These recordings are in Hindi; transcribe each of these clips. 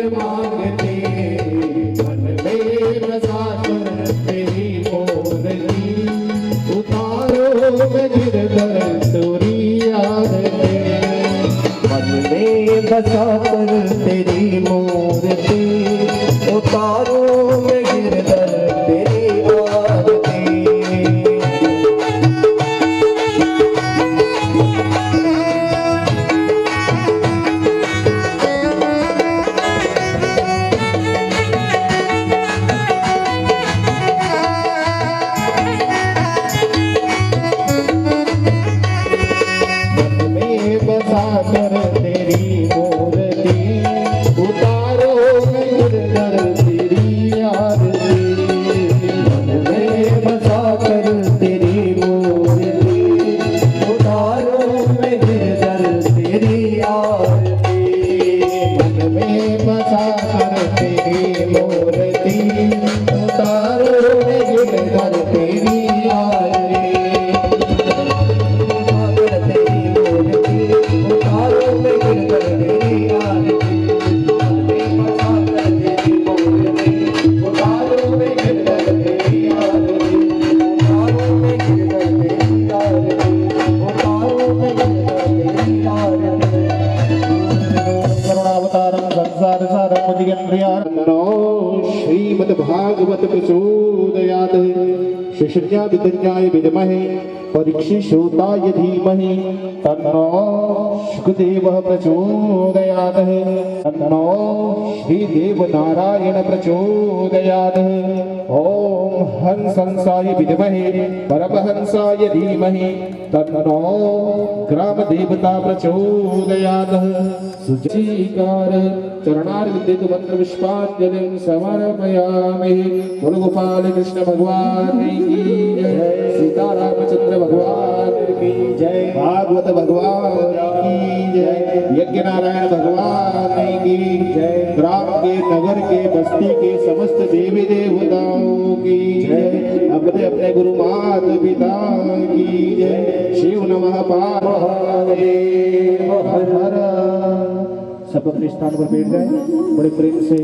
मांगते मन में बसा कर तेरी मूर्ति उतारो गिरधर तुरी याद मन में बसा कर तेरी मूर्ति उतारो गिरधर तेरी आरती कर तेरी मूर्ति उतारो गिरधर तेरी आरती मन में बसा कर तेरी मूर्ति उतारो गिरधर तेरी आरती मन में बसा कर तेरी मूर्ति उतारो गिरधर तेरी आरती श्रीमद्भागवत प्रचोदयात् शिष्या विदन्याय विद्महे परीक्षितोताय धीमहि तन्नो शुकदेवः प्रचोदयात् तन्नो श्रीदेव नारायण प्रचोदयात् ओम हंसाय विद्महे परमहंसाय धीमहि तन्नो ग्राम देवता प्रचोदयात् सुचीकार चरणारविंदे मंत्र पुष्पांजलिं समर्पयामि। बोलो गोपाल कृष्ण भगवान की जय, सीतारामचंद्र भगवान की जय, भागवत भगवान की जय, यज्ञ नारायण भगवान की जय, ग्राम के नगर के बस्ती के समस्त देवी देवताओं की जय, अपने अपने गुरु माता पिता की जय। शिव नमः पार्वती हर हर। सब अपने स्थान पर बैठ जाए बड़े प्रेम से।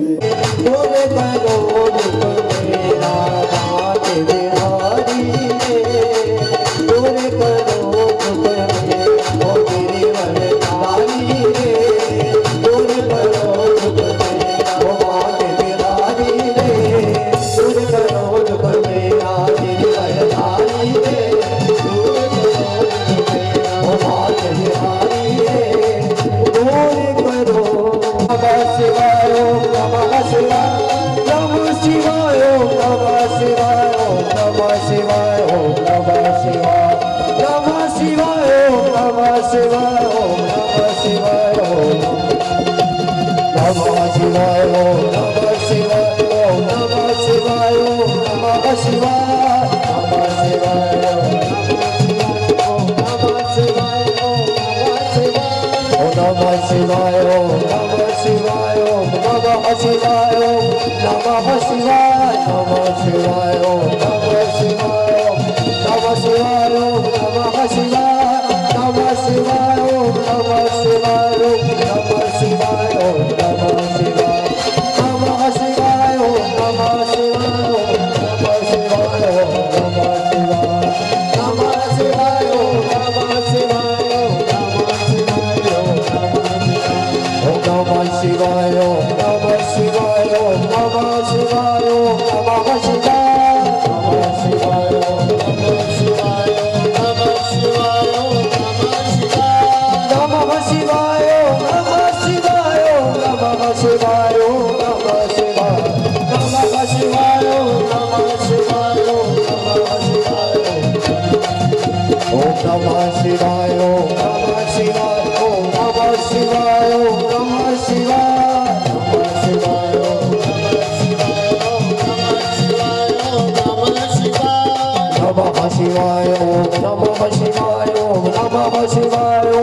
Namah Shivaya, Namah Shivaya, Namah Shivaya,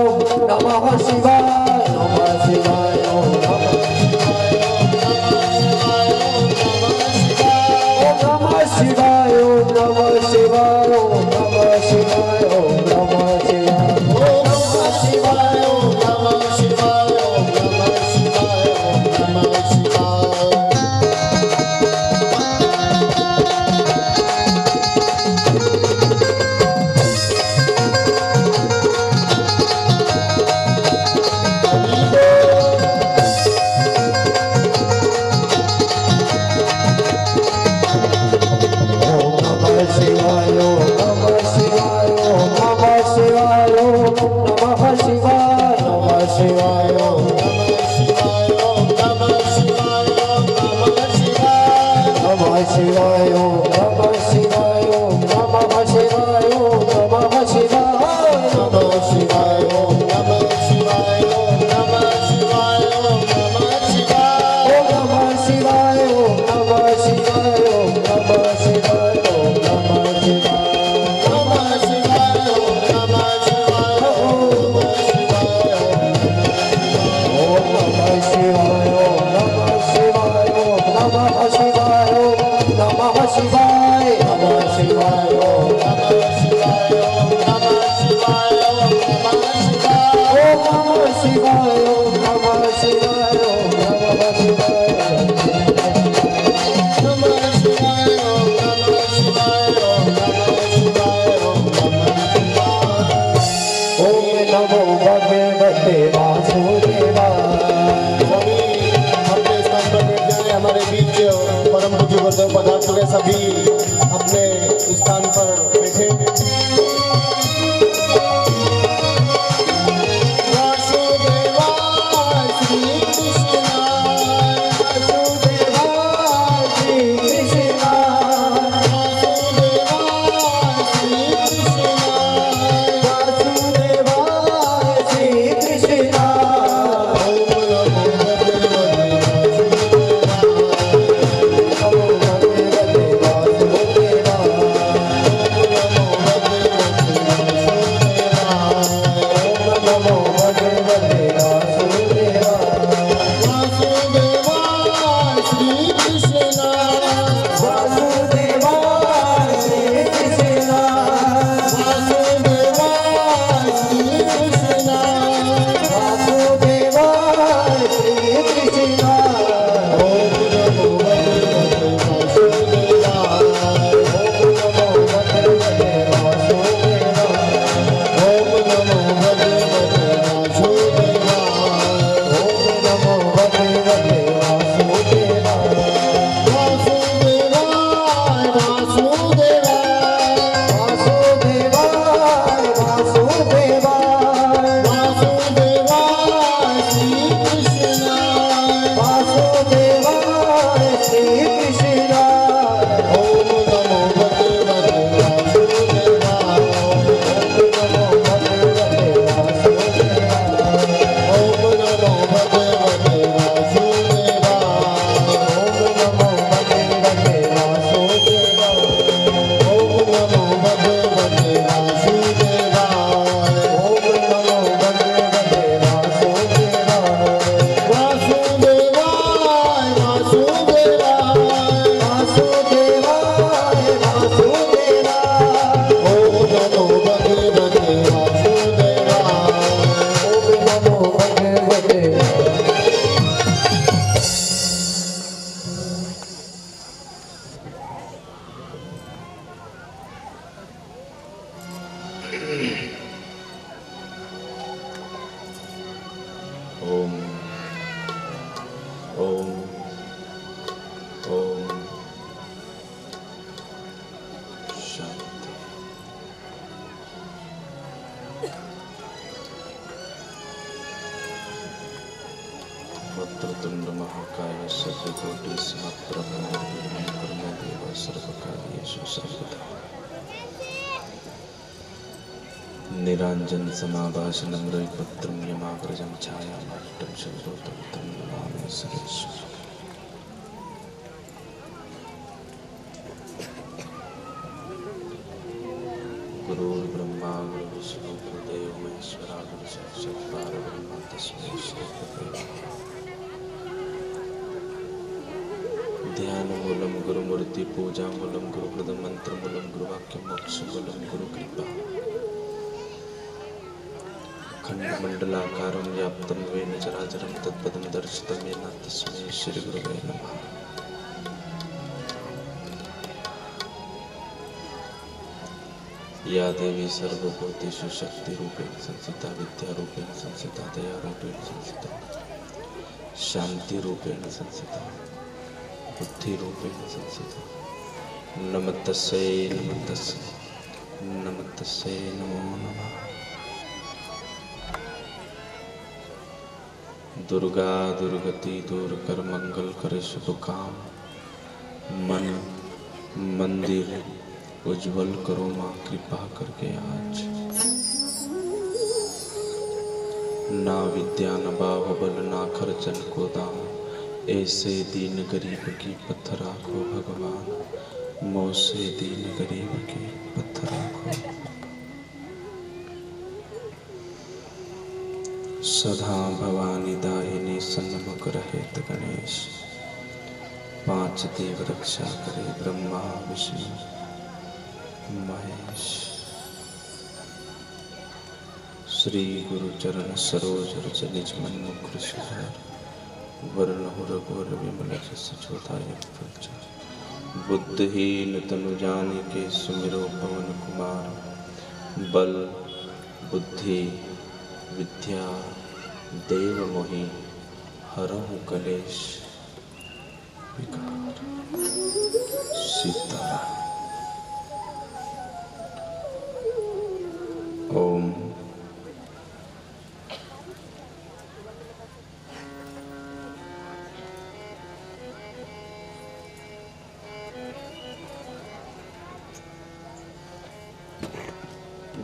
Namah Shivaya, शिवाय ओम नमः शिवाय ओम नमः शिवाय ओम नमः शिवाय नमः शिवाय ओम नमः शिवाय ओम नमः शिवाय ओम नमः शिवाय नमः शिवाय ओम नमः शिवाय ओम नमः शिवाय ओम नमः शिवाय ओम नमः शिवाय ओम नमः शिवाय ओम नमः शिवाय ओम नमः शिवाय नमः शिवाय ओम नमः शिवाय ओम नमः शिवाय ओम नमः शिवाय ओम नमः शिवाय ओम नमः शिवाय नमः शिवाय ओम नमः शिवाय ओम नमः शिवाय ओम नमः शिवाय ओम नमः शिवाय ओम नमः शिवाय नमः शिवाय ओम नमः शिवाय ओम नमः शिवाय ओम नमः शिवाय ओम नमो भगवते वासुदेवाय। सभी अपने स्थान पर बैठ जाए। हमारे बीच परम पूज्य गुरुदेव पदार्थ हुए, सभी अपने स्थान पर बैठे। वासुदेवाय श्री कृष्णाय वासुदेवाय श्री कृष्णाय वासुदेवाय श्री कृष्णाय वासुदेवाय श्री कृष्णाय ओम नमो भगवते वक्रतुंड महाकाय सर्वकोटि समप्रभ निर्विघ्नं सर्वकार्येषु सर्वदा निरांजन समाभाषणं रविपुत्रं यमाग्रजं छायामार्तं शत्रुतं तं नमामि सुरेश्वरम्। गुरुर्ब्रह्मा गुरुर्विष्णु गुरुदेवो महेश्वरा गुरु साक्षात् परब्रह्म तस्मै श्री गुरवे नमः। ध्यानमूलं गुरुमूर्ति पूजामूलं गुरुप्रदं मंत्रमूलं गुरुवाक्यं मोक्षमूलं गुरुकृपा खंडमंडलाकारं व्याप्तं येन चराचरं तत्पदं दर्शितं येन तस्मै श्री गुरवे नमः। या देवी सर्वभूतेषु शक्तिरूपेण संस्थिता विद्यारूपेण संस्थिता दयारूपेण संस्थिता शांतिरूपेण संस्थिता बुद्धिरूपेण संस्थिता नमस्तस्यै नमस्तस्यै नमो नमः। दुर्गा दुर्गति दूर कर मंगल करे शुभ काम। मन मंदिर उज्जवल करो माँ कृपा करके आज। ना विद्या न बाहुबल ना खर्चन को दाम, ऐसे दीन गरीब की पत्थर राखो भगवान। मोह से दीन गरीब की पत्थर राखो। सदा भवानी दाहिनी सन्मुख रहेत गणेश। पांच देव रक्षा करे ब्रह्मा विष्णु महेश। श्री गुरु चरण सरोज रज निज मन मुकुर सुधार। वरण रघुवर विमल जस जोदायक फलचार। बुद्धहीन तनु जानिके सुमिरो पवन कुमार। बल बुद्धि विद्या देव मोहि हरहु कलेश विकार। सीताराम। ओम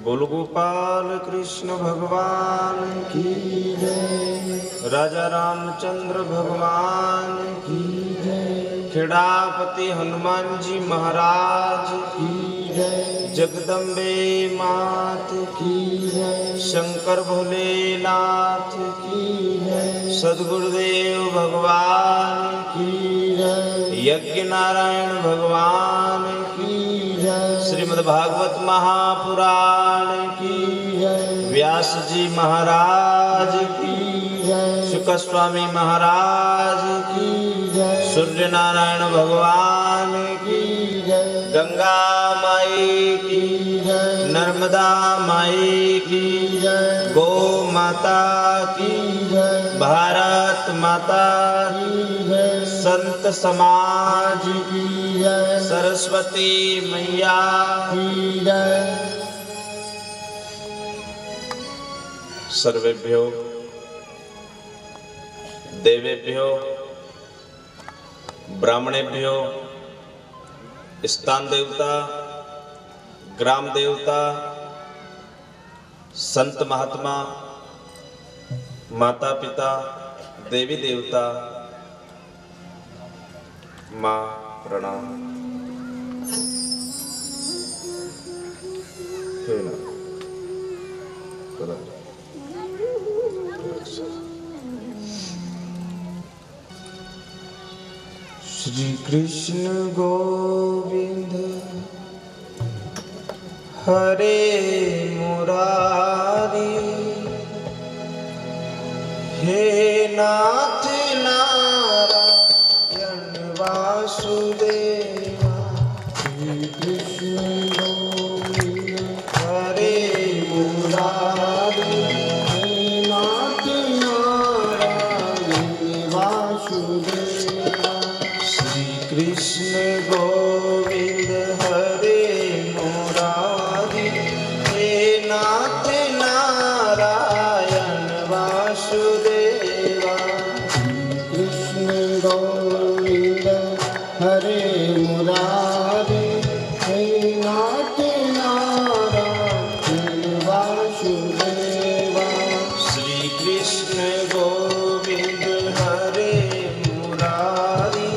बोल गोपाल कृष्ण भगवान की जय। राजा रामचंद्र भगवान की जय। खेड़ापति हनुमान जी महाराज की जय। जगदम्बे मात की जय। शंकर भोलेनाथ की जय। सद्गुरुदेव भगवान की जय। यज्ञ नारायण भगवान की जय। श्रीमद् भागवत महापुराण की जय। व्यास जी महाराज की जय। शुक स्वामी महाराज की जय। सूर्य नारायण भगवान की जय। गंगा माई की जय। नर्मदा माई की जय। गौ माता की जय। भारत माता की जय। संत समाज की जय। सरस्वती मैया की जय। सर्वेभ्यो देवेभ्यो ब्राह्मणेभ्यो स्थान देवता ग्राम देवता संत महात्मा माता पिता देवी देवता माँ प्रणाम। श्री कृष्ण गोविंद हरे मुरारी। हे नाथ नारायण वासुदेवा। श्री कृष्ण गोविंद हरे मुरारी। हे नाथ नारायण वासुदेवा। श्री कृष्ण गोविंद हरे मुरारी। हे नाथ नारायण वासुदेवा। कृष्ण गोविंद हरे मुरारी। हे नाथ नारायण वासुदेवा। श्री कृष्ण गोविंद हरे मुरारी।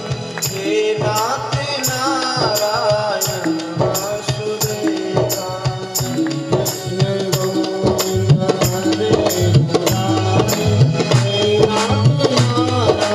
हे नाथ नारायण वासुदेवा। कृष्ण गोविंद हरे मुरारी। हे नाथ नारायण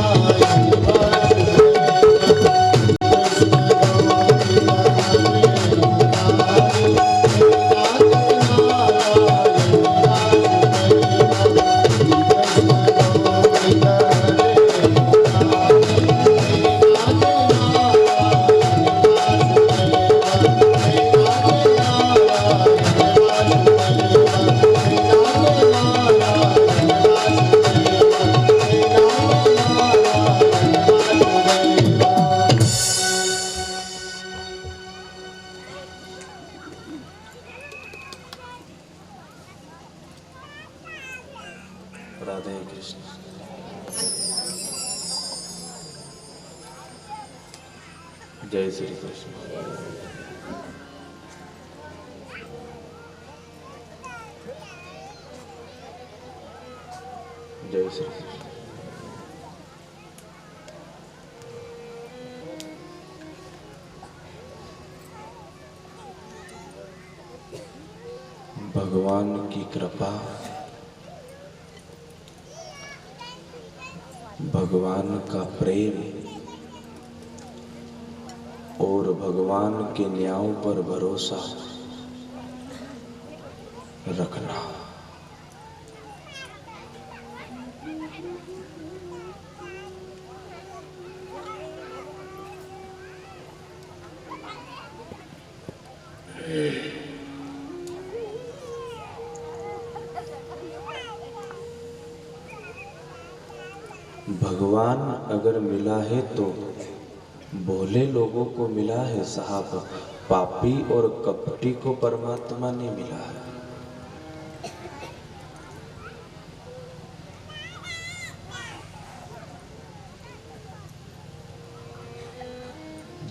राधे कृष्ण। जय श्री कृष्ण। जय श्री कृष्ण। भगवान की कृपा, भगवान का प्रेम और भगवान के न्यायों पर भरोसा रखना। भगवान अगर मिला है तो भोले लोगों को मिला है साहब, पापी और कपटी को परमात्मा ने मिला है।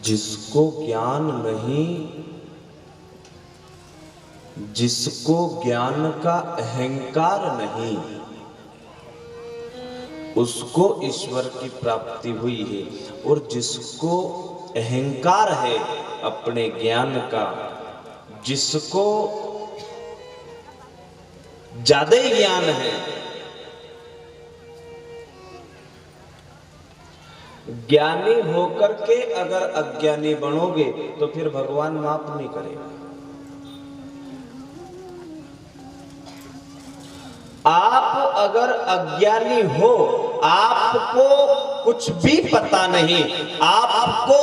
जिसको ज्ञान नहीं, जिसको ज्ञान का अहंकार नहीं, उसको ईश्वर की प्राप्ति हुई है। और जिसको अहंकार है अपने ज्ञान का, जिसको ज्यादा ही ज्ञान है, ज्ञानी होकर के अगर अज्ञानी बनोगे तो फिर भगवान माफ नहीं करेगा। आप अगर अज्ञानी हो, आपको कुछ भी पता नहीं, आपको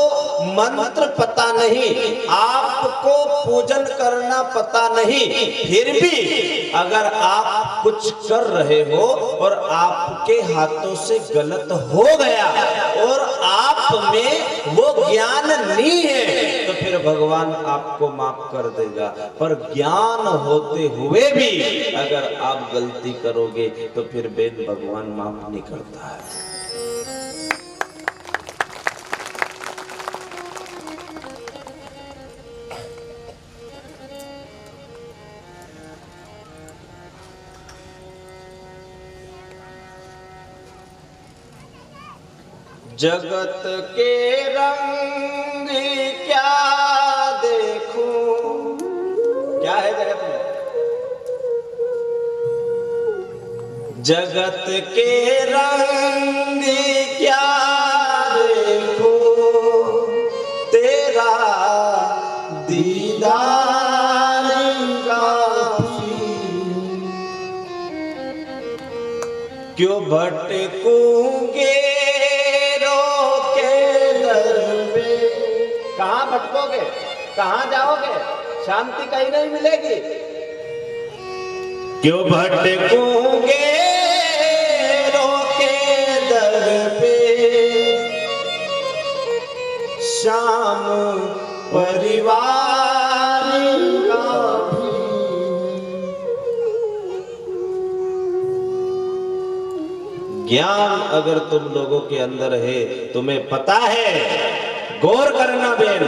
मंत्र पता नहीं, आपको पूजन करना पता नहीं, फिर भी अगर आप कुछ कर रहे हो और आपके हाथों से गलत हो गया और आप में वो ज्ञान नहीं है तो फिर भगवान आपको माफ कर देगा। पर ज्ञान होते हुए भी अगर आप गलती करोगे तो फिर वेद भगवान माफ नहीं करता है। जगत के रंग क्या देखूं, क्या है जगत में? जगत के रंग क्या देखूं, तेरा दीदार काफी, क्यों भटकूंगे कहां भटकोगे, कहां जाओगे, शांति कहीं नहीं मिलेगी। क्यों भटकोगे रोके दर पे, शाम परिवार का भी। ज्ञान अगर तुम लोगों के अंदर है, तुम्हें पता है, गौर करना बहन,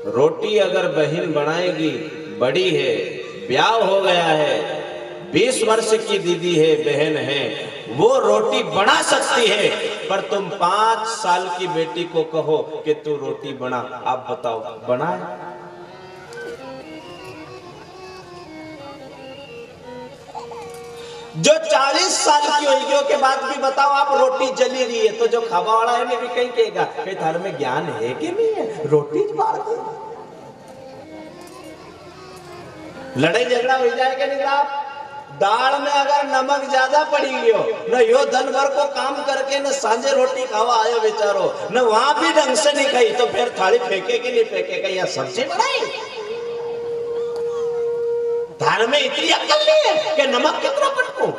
रोटी अगर बहन बनाएगी, बड़ी है, ब्याह हो गया है, 20 वर्ष की दीदी है, बहन है, वो रोटी बना सकती है। पर तुम 5 साल की बेटी को कहो कि तू रोटी बना, आप बताओ बनाए? जो 40 साल की होगी के बाद भी बताओ आप रोटी जली रही है, तो जो खावा वाला है ना भी कहीं कहेगा कि थार में ज्ञान है कि नहीं है, रोटी बाढ़ दे। लड़ाई झगड़ा हो जाएगा नहीं साहब। दाल में अगर नमक ज्यादा पड़ी गयो न, यो दिन भर को काम करके न सांझे रोटी खावा आयो बेचारो, न वहां भी ढंग से नहीं खाई, तो फिर थाली फेंके कि नहीं फेंकेगा? या सब्जी बनाई? थार में इतनी अक्ल नहीं है कि नमक कितना पटकूं?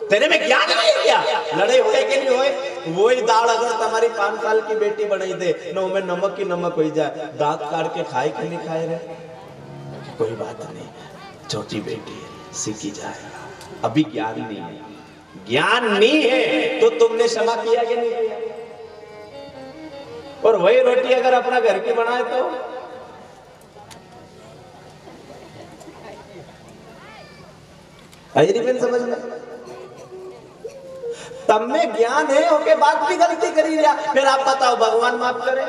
तेरे में ज्ञान नहीं है क्या? लड़ाई होए कि नहीं होए? वही दाल अगर तुम्हारी 5 साल की बेटी बनाई दे न, उनमें नमक की नमक हो जाए, दांत काट के खाए कि नहीं खाए रे? कोई बात नहीं, छोटी बेटी है, सीखी जाएगा, अभी ज्ञान नहीं है। ज्ञान नहीं है तो तुमने क्षमा किया कि नहीं किया? और वही रोटी अगर अपना घर की बनाए तो आई समझ में? तब में ज्ञान है ओके बाद भी गलती करी लिया, फिर आप बताओ भगवान माफ करे?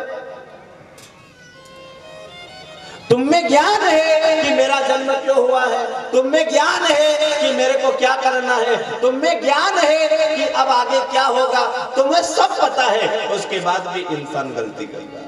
तुम में ज्ञान है कि मेरा जन्म क्यों हुआ है, तुम में ज्ञान है कि मेरे को क्या करना है, तुम में ज्ञान है कि अब आगे क्या होगा, तुम्हें सब पता है, उसके बाद भी इंसान गलती कर रहा है।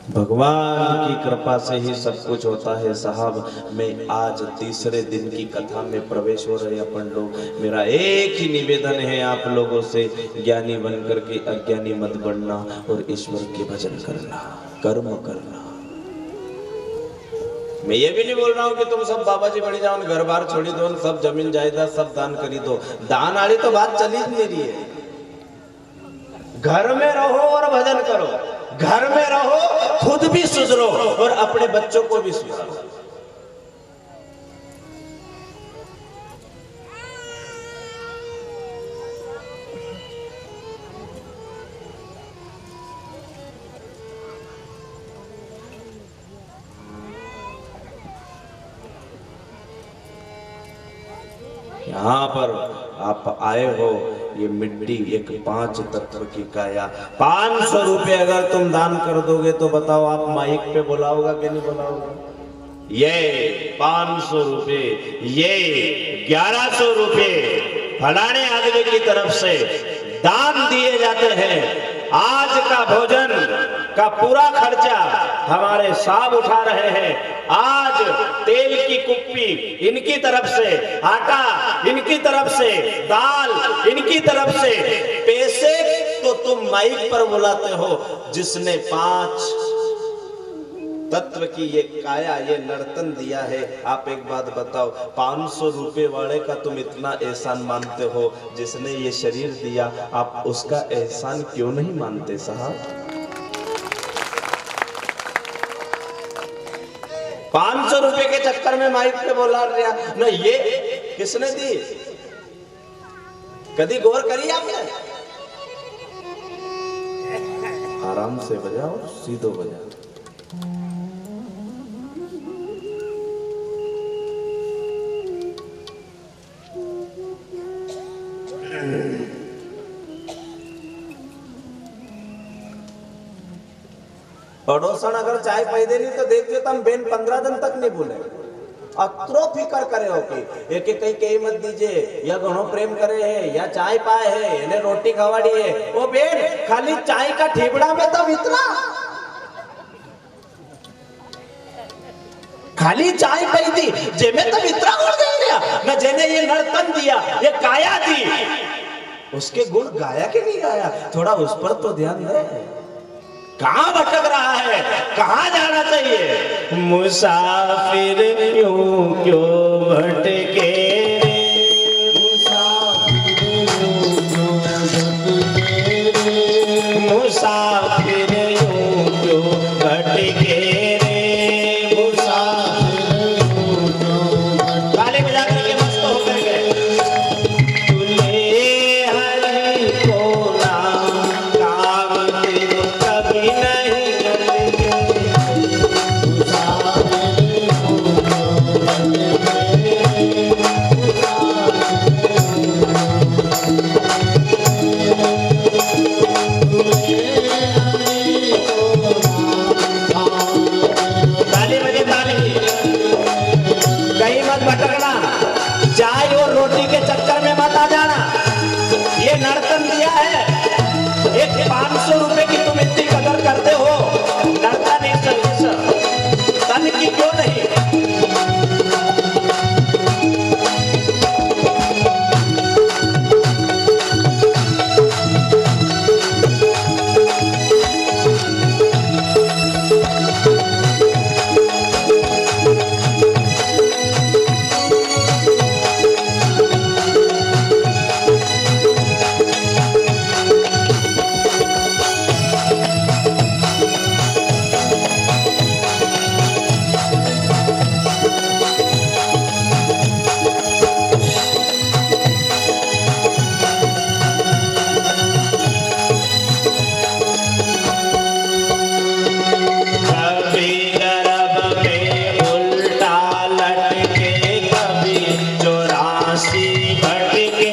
भगवान की कृपा से ही सब कुछ होता है साहब। मैं आज तीसरे दिन की कथा में प्रवेश हो रहे अपन लोग। मेरा एक ही निवेदन है आप लोगों से, ज्ञानी बनकर के अज्ञानी मत बनना और ईश्वर के भजन करना, कर्म करना। मैं ये भी नहीं बोल रहा हूँ कि तुम सब बाबा जी बड़ी जाओ, घर बार छोड़ी दो, सब जमीन जायदाद सब दान करी दो। दान वाली तो बात चली नहीं रही है। घर में रहो और भजन करो, घर में रहो, खुद भी सुधरो और अपने बच्चों को भी सुधारो। यहाँ पर आप आए हो, ये मिट्टी एक 5 तत्व की काया, 500 रुपए अगर तुम दान कर दोगे तो बताओ आप माइक पे बुलाओगा कि नहीं बुलाओगे? ये 500 रुपए, ये 1100 रुपए फलाने आदमी की तरफ से दान दिए जाते हैं। आज का भोजन का पूरा खर्चा हमारे साहब उठा रहे हैं। आज तेल की कुप्पी इनकी तरफ से, आटा इनकी तरफ से, दाल इनकी तरफ से। पैसे तो तुम माइक पर बुलाते हो, जिसने 5 तत्व की ये काया, ये नर्तन दिया है। आप एक बात बताओ, 500 रुपए वाले का तुम इतना एहसान मानते हो, जिसने ये शरीर दिया आप उसका एहसान क्यों नहीं मानते साहब? 500 रुपए के चक्कर में माइक पे बोला रहा ना, ये किसने दी? कभी गौर करी आपने? आराम से बजाओ, सीधो बजाओ। पड़ोसन अगर चाय पाई दे रही तो देखते तो हम बेन 15 दिन तक नहीं भूले। अत्रो फिकर करे हो कि एक कहीं कहीं मत दीजिए, या घणो प्रेम करे है, या चाय पाए है, इन्हें रोटी खवाड़ी है। वो बेन खाली चाय का ठेबड़ा में तो इतना, खाली चाय पाई थी जेमे तब इतना गुण दे दिया ना, जेने ये नर्तन दिया, ये काया दी, उसके गुण गाया कि नहीं गाया? थोड़ा उस पर तो ध्यान दे। कहाँ भटक रहा है, कहाँ जाना चाहिए? मुसाफिर यूं क्यों भटके रे, मुसाफिर यूं क्यों भटके रे, मुसाफिर यूं क्यों भटके रे, मुसाफिर यूं क्यों भटके। ताली बजा करके मस्त होकर गए। तुले हरि को नाम काम तेरे कभी नहीं लगे, मुसाफिर यूं क्यों भटके रे, राशि भटके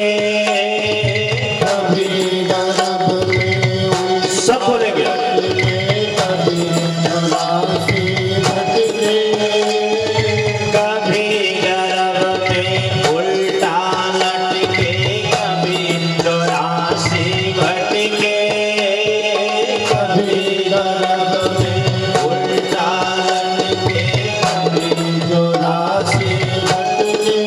कभी गर्भ में सब बोलेंगे कभी राशि भटके कभी गर्भ में उल्टा लटके कभी चौरासी भटके कभी गर्भ में उल्टा लटके कभी जो राशि भटके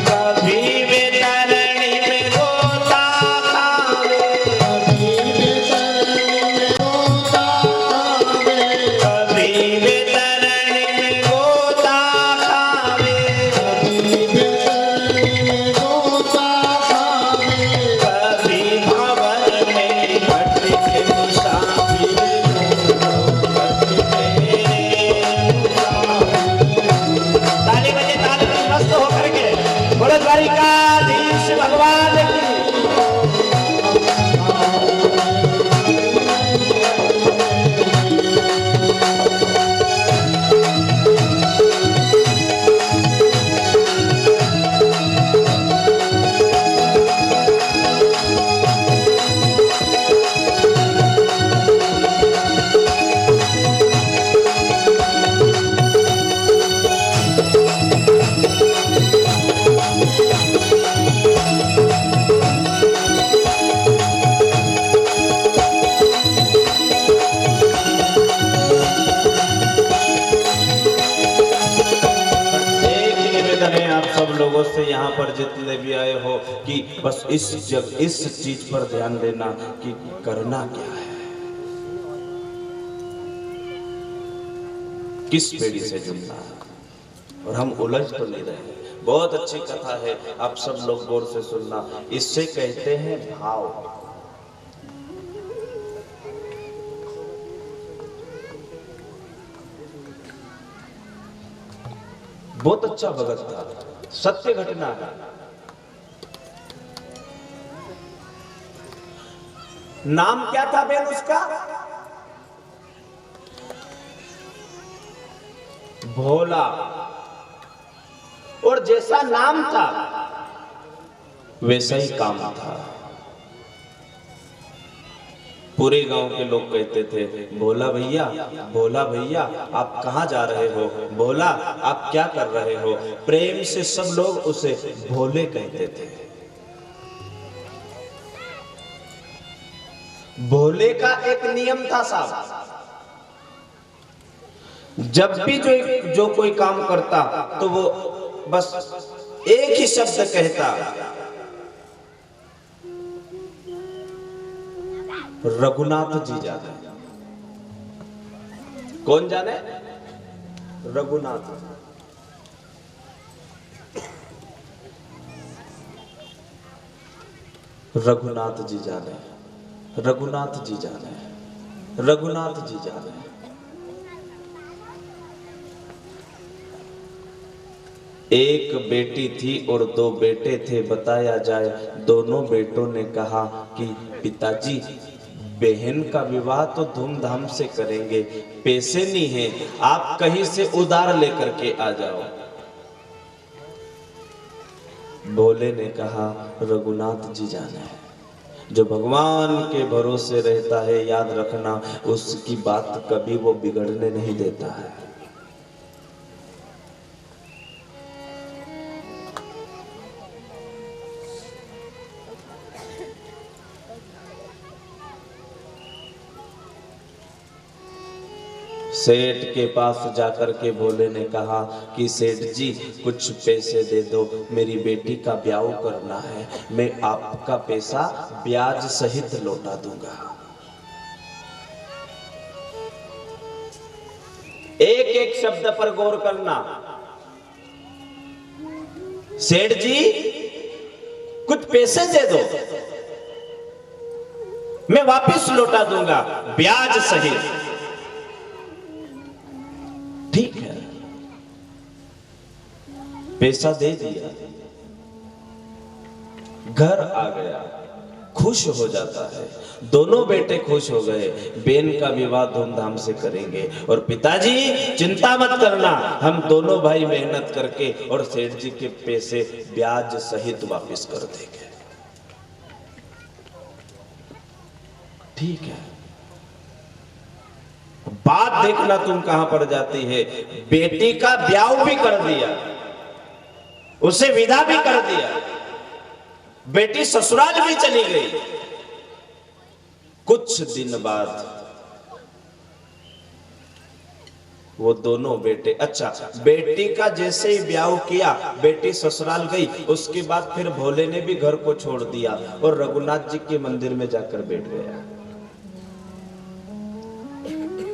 कभी बेतरणी में गोता खावे कभी बेतरणी में गोता खावे कभी बेतरणी में गोता खावे कभी बेतरणी में गोता खावे कभी भवन में भटके मुसाफिर ताली बजे ताली में मस्त होकर के बोलो द्वारिकाधीश भगवान की एक ही निवेदन है आप सब लोगों से यहाँ पर जितने भी आए हो कि बस इस चीज पर ध्यान देना कि करना क्या है, किस पीढ़ी से जुड़ना है। और हम उलझ तो नहीं रहे। बहुत अच्छी कथा है, आप सब लोग गौर से सुनना। इससे कहते हैं भाव। बहुत अच्छा भगत था, सत्य घटना है। नाम क्या था बेन उसका? भोला। और जैसा नाम था वैसा ही काम था। पूरे गांव के लोग कहते थे, भोला भैया, भोला भैया, आप कहाँ जा रहे हो? भोला, आप क्या कर रहे हो? प्रेम से सब लोग उसे भोले कहते थे। भोले का एक नियम था साहब, जब भी जो कोई काम करता तो वो बस एक ही शब्द कहता, रघुनाथ जी जाने। कौन जाने? रघुनाथ। रघुनाथ जी जाने, रघुनाथ जी जाने, रघुनाथ जी जाने। एक बेटी थी और दो बेटे थे बताया जाए। दोनों बेटों ने कहा कि पिताजी, बहन का विवाह तो धूमधाम से करेंगे, पैसे नहीं है, आप कहीं से उधार लेकर के आ जाओ। भोले ने कहा, रघुनाथ जी जाना है। जो भगवान के भरोसे रहता है, याद रखना, उसकी बात कभी वो बिगड़ने नहीं देता है। सेठ के पास जाकर के भोले ने कहा कि सेठ जी कुछ पैसे दे दो, मेरी बेटी का ब्याह करना है, मैं आपका पैसा ब्याज सहित लौटा दूंगा। एक एक शब्द पर गौर करना। सेठ जी कुछ पैसे दे दो, मैं वापस लौटा दूंगा ब्याज सहित। ठीक है, पैसा दे दिया, घर आ गया। खुश हो जाता है। दोनों बेटे खुश हो गए, बेन का विवाह धूमधाम से करेंगे। और पिताजी चिंता मत करना, हम दोनों भाई मेहनत करके और सेठ जी के पैसे ब्याज सहित वापस कर देंगे। ठीक है, बात देखना तुम कहां पर जाती है। बेटी का ब्याह भी कर दिया, उसे विदा भी कर दिया, बेटी ससुराल भी चली गई। कुछ दिन बाद वो दोनों बेटे, अच्छा बेटी का जैसे ही ब्याह किया बेटी ससुराल गई, उसके बाद फिर भोले ने भी घर को छोड़ दिया और रघुनाथ जी के मंदिर में जाकर बैठ गया।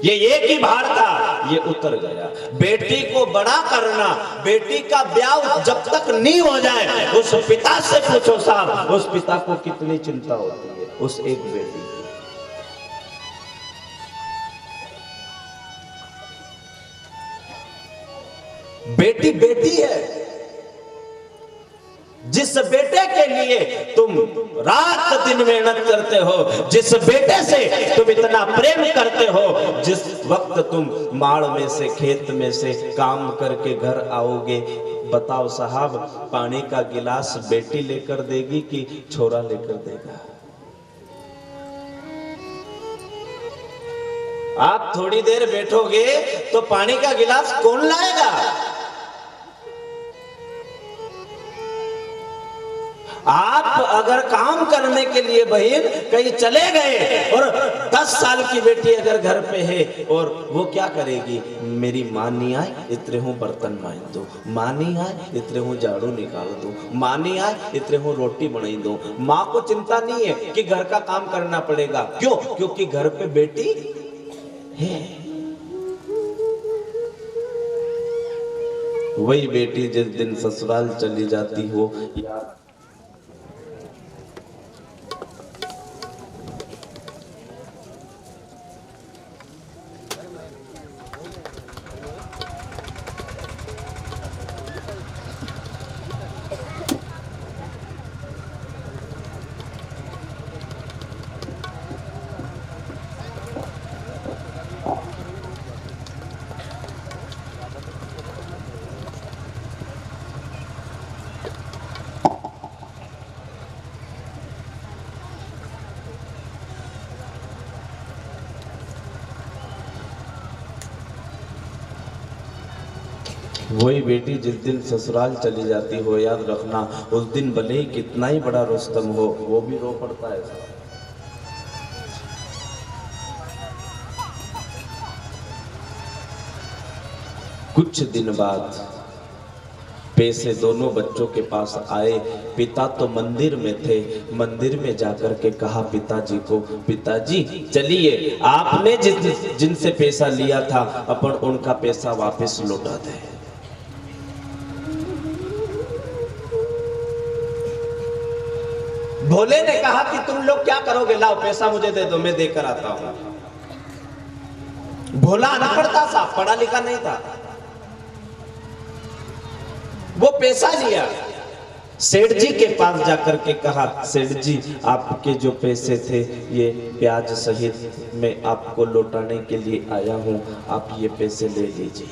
ये एक ही भार था, ये उतर गया। बेटी को बड़ा करना, बेटी का ब्याह जब तक नहीं हो जाए, उस पिता से पूछो साहब, उस पिता को कितनी चिंता होती है उस एक बेटी। बेटी बेटी है। जिस बेटे के लिए तुम रात दिन मेहनत करते हो, जिस बेटे से तुम इतना प्रेम करते हो, जिस वक्त तुम माड़ में से खेत में से काम करके घर आओगे, बताओ साहब पानी का गिलास बेटी लेकर देगी कि छोरा लेकर देगा? आप थोड़ी देर बैठोगे तो पानी का गिलास कौन लाएगा? आप अगर काम करने के लिए बहन कहीं चले गए और 10 साल की बेटी अगर घर पे है और वो क्या करेगी, मेरी माँ नहीं आए इतने हूँ बर्तन मांज दो, माँ नहीं आए इतने हूँ झाड़ू निकाल दो, माँ नहीं आए इतने हूँ रोटी बनाई दो। माँ को चिंता नहीं है कि घर का काम करना पड़ेगा, क्यों? क्योंकि घर पे बेटी है। वही बेटी जिस दिन ससुराल चली जाती हो, यार वही बेटी जिस दिन ससुराल चली जाती हो, याद रखना उस दिन भले ही कितना ही बड़ा रुस्तम हो, वो भी रो पड़ता है। कुछ दिन बाद पैसे दोनों बच्चों के पास आए। पिता तो मंदिर में थे, मंदिर में जाकर के कहा पिताजी को, पिताजी चलिए आपने जिनसे पैसा लिया था अपन उनका पैसा वापस लौटा दें। भोले ने कहा कि तुम लोग क्या करोगे, लाओ पैसा मुझे दे दो, मैं देकर आता हूं। भोला अनपढ़ था साहब, पढ़ा लिखा नहीं था। वो पैसा लिया, सेठ जी के पास जाकर के कहा, सेठ जी आपके जो पैसे थे ये ब्याज सहित मैं आपको लौटाने के लिए आया हूं, आप ये पैसे ले लीजिए।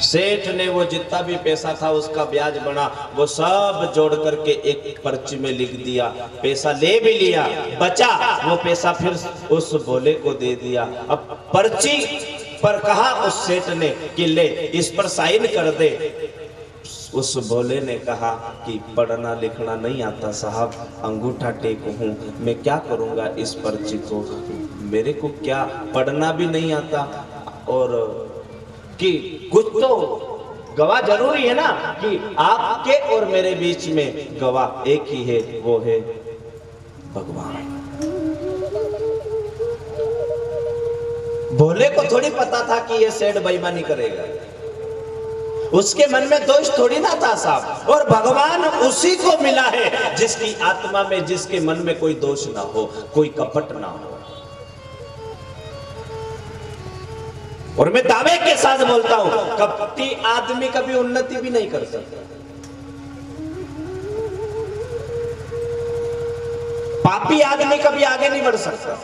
सेठ ने वो जितना भी पैसा था उसका ब्याज बना, वो सब जोड़ करके एक पर्ची में लिख दिया। पैसा ले भी लिया, बचा वो पैसा फिर उस भोले को दे दिया। अब पर्ची पर कहा उस सेठ ने कि ले इस पर साइन कर दे। उस भोले ने कहा कि पढ़ना लिखना नहीं आता साहब, अंगूठा टेक हूं, मैं क्या करूंगा इस पर्ची को, मेरे को क्या पढ़ना भी नहीं आता और कि कुछ तो गवाह जरूरी है ना, कि आपके और मेरे बीच में गवाह एक ही है, वो है भगवान। भोले को थोड़ी पता था कि ये सेठ बेईमानी करेगा, उसके मन में दोष थोड़ी ना था साहब। और भगवान उसी को मिला है जिसकी आत्मा में, जिसके मन में कोई दोष ना हो, कोई कपट ना हो। और मैं दावे के साथ बोलता हूं, कपटी आदमी कभी उन्नति भी नहीं कर सकता। पापी आदमी कभी आगे नहीं बढ़ सकता।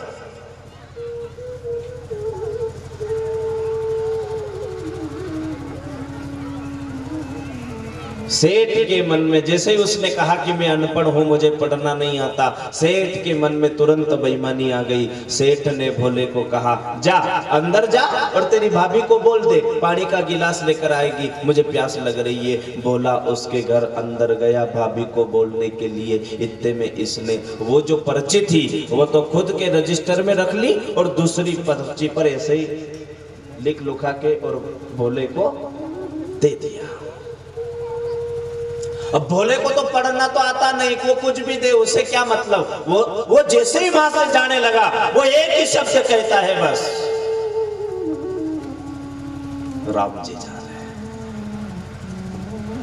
सेठ के मन में जैसे ही उसने कहा कि मैं अनपढ़ हूं, मुझे पढ़ना नहीं आता, सेठ के मन में तुरंत बेईमानी आ गई। सेठ ने भोले को कहा, जा अंदर जा और तेरी भाभी को बोल दे पानी का गिलास लेकर आएगी, मुझे प्यास लग रही है। भोला उसके घर अंदर गया भाभी को बोलने के लिए। इतने में इसने वो जो पर्ची थी वो तो खुद के रजिस्टर में रख ली और दूसरी पर्ची पर ऐसे ही लिख लुखा के और भोले को दे दिया। अब भोले को तो पढ़ना तो आता नहीं, वो कुछ भी दे उसे क्या मतलब। वो जैसे ही वहां से जाने लगा वो एक ही शब्द कहता है, बस राम जी जा रहे हैं,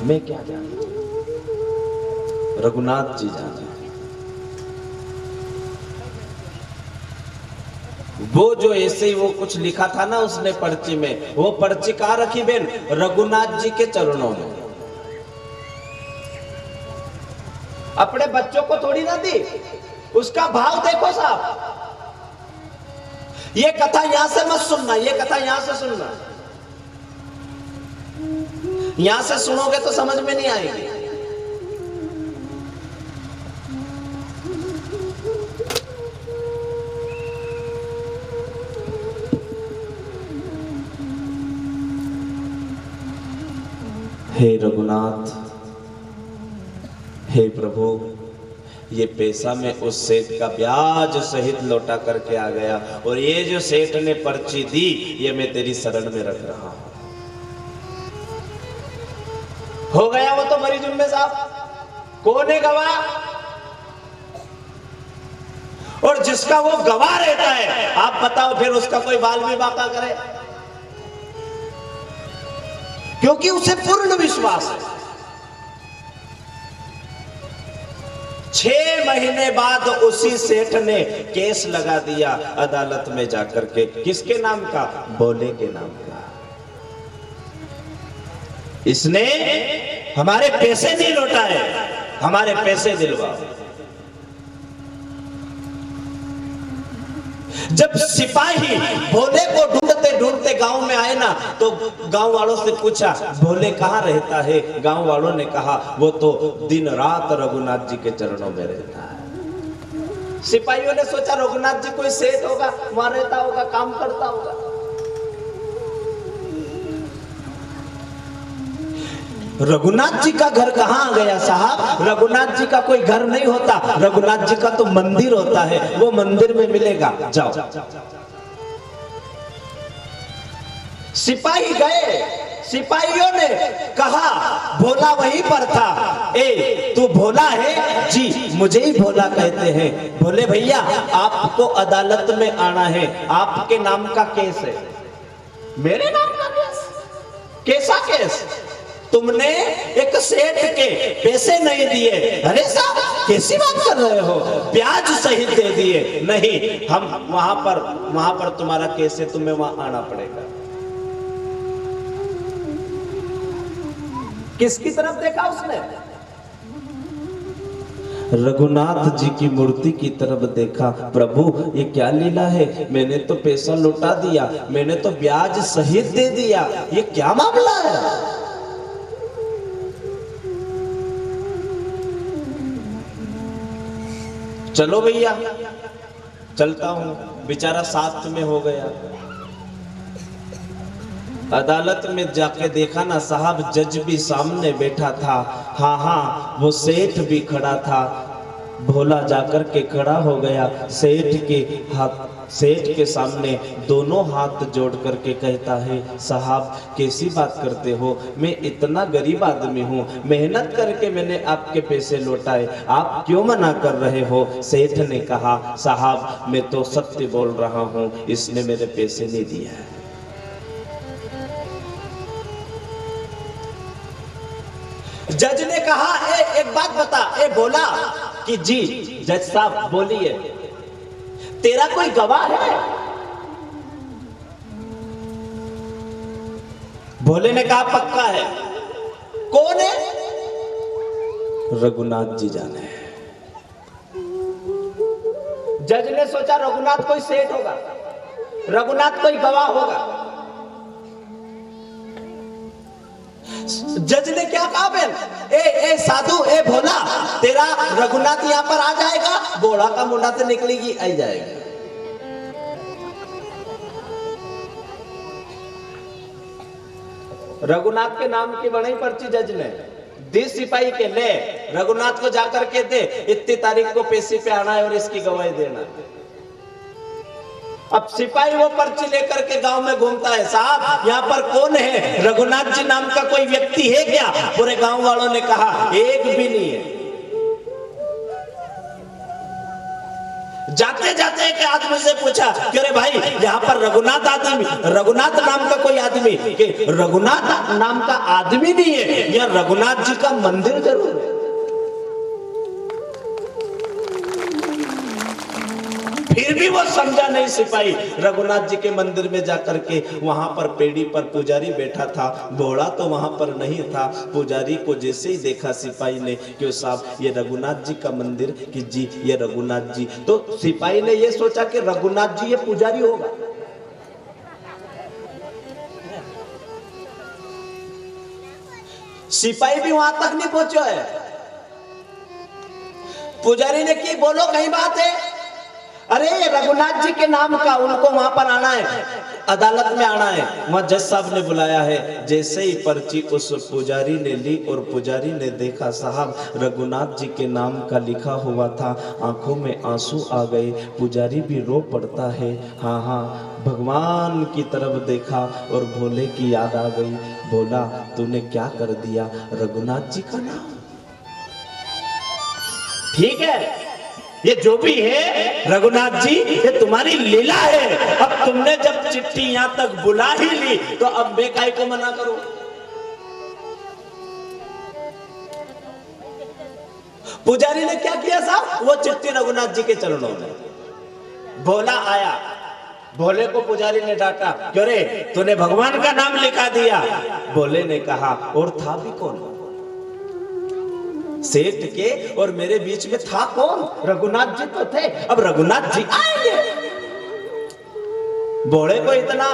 मैं क्या जानता, रघुनाथ जी जा रहे हैं। वो जो ऐसे ही वो कुछ लिखा था ना उसने पर्ची में, वो पर्ची कहाँ रखी बेन? रघुनाथ जी के चरणों में। अपने बच्चों को थोड़ी ना दी, उसका भाव देखो साहब। ये कथा यहां से मत सुनना, ये कथा यहां से सुनना, यहां से सुनोगे तो समझ में नहीं आएगी। हे रघुनाथ, हे प्रभु, ये पैसा मैं उस सेठ का ब्याज सहित लौटा करके आ गया और ये जो सेठ ने पर्ची दी ये मैं तेरी शरण में रख रहा हूं। हो गया वो तो मरी जुम्मे साहब। कौन है गवाह? और जिसका वो गवाह रहता है, आप बताओ फिर उसका कोई बाल भी बाका करे? क्योंकि उसे पूर्ण विश्वास है। 6 महीने बाद उसी सेठ ने केस लगा दिया अदालत में जाकर के। किसके नाम का? भोले के नाम का। इसने हमारे पैसे नहीं लौटाए, हमारे पैसे दिलवा। जब सिपाही भोले को ढूंढते ढूंढते गांव में आए ना, तो गांव वालों से पूछा भोले कहाँ रहता है? गांव वालों ने कहा वो तो दिन रात रघुनाथ जी के चरणों में रहता है। सिपाहियों ने सोचा रघुनाथ जी कोई सेठ होगा, वहां रहता होगा, काम करता होगा। रघुनाथ जी का घर कहाँ आ गया साहब? रघुनाथ जी का कोई घर नहीं होता, रघुनाथ जी का तो मंदिर होता है, वो मंदिर में मिलेगा, जाओ। सिपाही गए, सिपाहियों ने कहा भोला वहीं पर था। ए तू भोला है? जी मुझे ही भोला कहते हैं। भोले भैया आपको अदालत में आना है, आपके नाम का केस है। मेरे नाम का केस? कैसा केस? तुमने एक सेठ के पैसे नहीं दिए। अरे साहब कैसी बात कर रहे हो? ब्याज सहित दे दिए। नहीं, हम वहां पर तुम्हारा केस है, तुम्हें वहां आना पड़ेगा। किसकी तरफ देखा उसने? रघुनाथ जी की मूर्ति की तरफ देखा। प्रभु ये क्या लीला है? मैंने तो पैसा लौटा दिया, मैंने तो ब्याज सहित दे दिया, ये क्या मामला है? चलो भैया चलता हूं। बेचारा साथ में हो गया। अदालत में जाके देखा ना साहब, जज भी सामने बैठा था, हाँ वो सेठ भी खड़ा था। भोला जाकर के खड़ा हो गया सेठ के सामने, दोनों हाथ जोड़ करके कहता है साहब कैसी बात करते हो? मैं इतना गरीब आदमी हूँ, मेहनत करके मैंने आपके पैसे लौटाए, आप क्यों मना कर रहे हो? सेठ ने कहा साहब मैं तो सत्य बोल रहा हूँ, इसने मेरे पैसे नहीं दिए हैं। जज ने कहा एक बात बता। बोला कि जी जज साहब बोलिए, तेरा कोई गवाह है? भोले ने कहा पक्का है। कौन है? रघुनाथ जी जाने। जज ने सोचा रघुनाथ कोई सेठ होगा, रघुनाथ कोई गवाह होगा। जज ने क्या कहा, बहन ए साधु, ए भोला, तेरा रघुनाथ यहां पर आ जाएगा, बोड़ा का मुंडा से निकलेगी, आई जाएगी। रघुनाथ के नाम की बड़ी पर्ची जज ने दी सिपाही के, ले रघुनाथ को जाकर के दे, इतनी तारीख को पेशी पे आना है और इसकी गवाही देना। अब सिपाही वो पर्ची लेकर के गांव में घूमता है, साहब यहाँ पर कौन है, रघुनाथ जी नाम का कोई व्यक्ति है क्या? पूरे गांव वालों ने कहा एक भी नहीं है। जाते जाते एक आदमी से पूछा कि अरे भाई यहाँ पर रघुनाथ नाम का कोई आदमी, कि रघुनाथ नाम का आदमी नहीं है, यह रघुनाथ जी का मंदिर जरूर है। फिर भी वो समझा नहीं सिपाही। रघुनाथ जी के मंदिर में जाकर के वहां पर पेड़ी पर पुजारी बैठा था, घोड़ा तो वहां पर नहीं था। पुजारी को जैसे ही देखा सिपाही ने कि साहब ये रघुनाथ जी का मंदिर, कि जी ये रघुनाथ जी, तो सिपाही ने ये सोचा कि रघुनाथ जी ये पुजारी होगा। सिपाही भी वहां तक नहीं पहुंचा है। पुजारी ने की, बोलो कहीं बात है? अरे रघुनाथ जी के नाम का, उनको वहां पर आना है, अदालत में आना है। वहां जज साहब ने बुलाया है। जैसे ही पर्ची उस पुजारी ने ली और पुजारी ने देखा, साहब रघुनाथ जी के नाम का लिखा हुआ था, आंखों में आंसू आ गए। पुजारी भी रो पड़ता है। हाँ हाँ, भगवान की तरफ देखा और भोले की याद आ गई। भोला तूने क्या कर दिया, रघुनाथ जी का नाम। ठीक है, ये जो भी है रघुनाथ जी, ये तुम्हारी लीला है। अब तुमने जब चिट्ठी यहां तक बुला ही ली, तो अब मैं काहे को मना करूं? पुजारी ने क्या किया साहब, वो चिट्ठी रघुनाथ जी के चरणों में। भोला आया, भोले को पुजारी ने डांटा, क्यों रे तूने भगवान का नाम लिखा दिया। भोले ने कहा, और था भी कौन? सेठ के और मेरे बीच में था कौन? रघुनाथ जी तो थे। अब रघुनाथ जी आएंगे। भोले को इतना